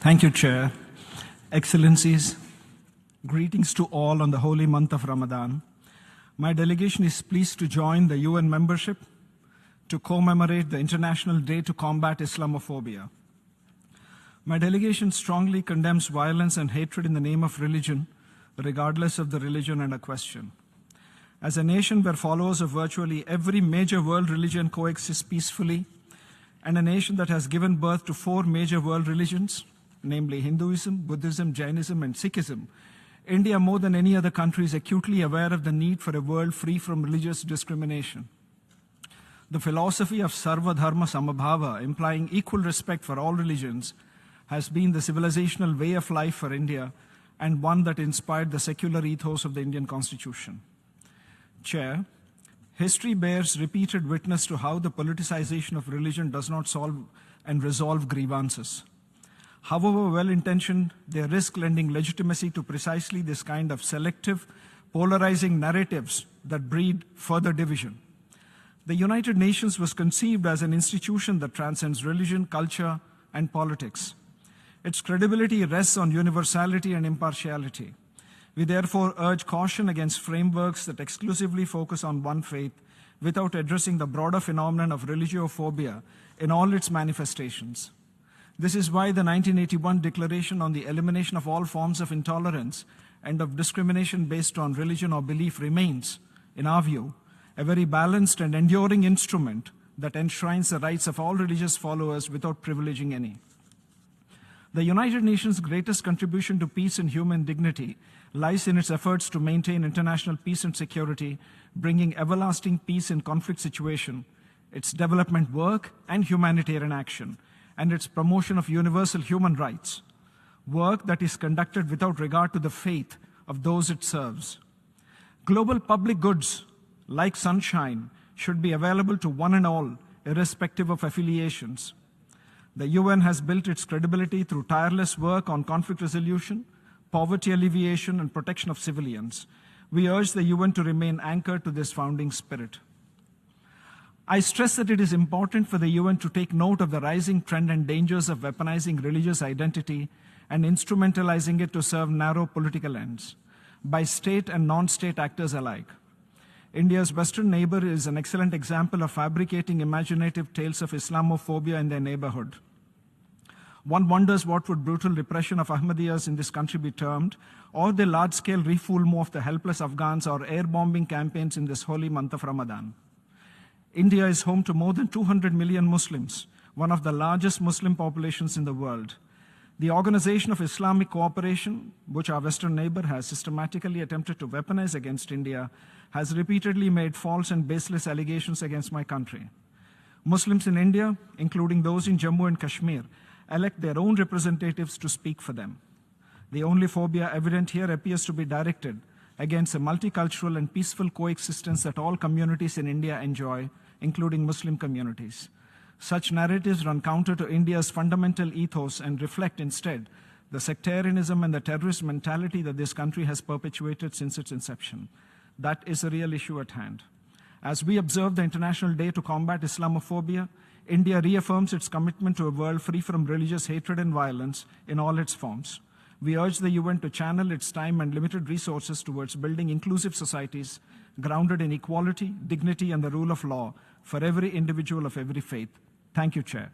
Thank you, Chair. Excellencies, greetings to all on the holy month of Ramadan. My delegation is pleased to join the UN membership to commemorate the International Day to Combat Islamophobia. My delegation strongly condemns violence and hatred in the name of religion, regardless of the religion under question. As a nation where followers of virtually every major world religion coexist peacefully, and a nation that has given birth to 4 major world religions, namely Hinduism, Buddhism, Jainism, and Sikhism, India, more than any other country, is acutely aware of the need for a world free from religious discrimination. The philosophy of Sarva Dharma Samabhava, implying equal respect for all religions, has been the civilizational way of life for India and one that inspired the secular ethos of the Indian Constitution. Chair, history bears repeated witness to how the politicization of religion does not solve and resolve grievances. However well-intentioned, they risk lending legitimacy to precisely this kind of selective, polarizing narratives that breed further division. The United Nations was conceived as an institution that transcends religion, culture, and politics. Its credibility rests on universality and impartiality. We therefore urge caution against frameworks that exclusively focus on one faith without addressing the broader phenomenon of religiophobia in all its manifestations. This is why the 1981 Declaration on the Elimination of All Forms of Intolerance and of Discrimination Based on Religion or Belief remains, in our view, a very balanced and enduring instrument that enshrines the rights of all religious followers without privileging any. The United Nations' greatest contribution to peace and human dignity lies in its efforts to maintain international peace and security, bringing everlasting peace in conflict situations, its development work and humanitarian action, and its promotion of universal human rights, work that is conducted without regard to the faith of those it serves. Global public goods, like sunshine, should be available to one and all, irrespective of affiliations. The UN has built its credibility through tireless work on conflict resolution, poverty alleviation, and protection of civilians. We urge the UN to remain anchored to this founding spirit. I stress that it is important for the UN to take note of the rising trend and dangers of weaponizing religious identity and instrumentalizing it to serve narrow political ends by state and non-state actors alike. India's western neighbor is an excellent example of fabricating imaginative tales of Islamophobia in their neighborhood. One wonders what would brutal repression of Ahmadiyyas in this country be termed, or the large-scale refoulement of the helpless Afghans or air-bombing campaigns in this holy month of Ramadan. India is home to more than 200 million Muslims, one of the largest Muslim populations in the world. The Organization of Islamic Cooperation, which our western neighbor has systematically attempted to weaponize against India, has repeatedly made false and baseless allegations against my country. Muslims in India, including those in Jammu and Kashmir, elect their own representatives to speak for them. The only phobia evident here appears to be directed against a multicultural and peaceful coexistence that all communities in India enjoy, including Muslim communities. Such narratives run counter to India's fundamental ethos and reflect instead the sectarianism and the terrorist mentality that this country has perpetuated since its inception. That is a real issue at hand. As we observe the International Day to Combat Islamophobia, India reaffirms its commitment to a world free from religious hatred and violence in all its forms. We urge the UN to channel its time and limited resources towards building inclusive societies grounded in equality, dignity, and the rule of law for every individual of every faith. Thank you, Chair.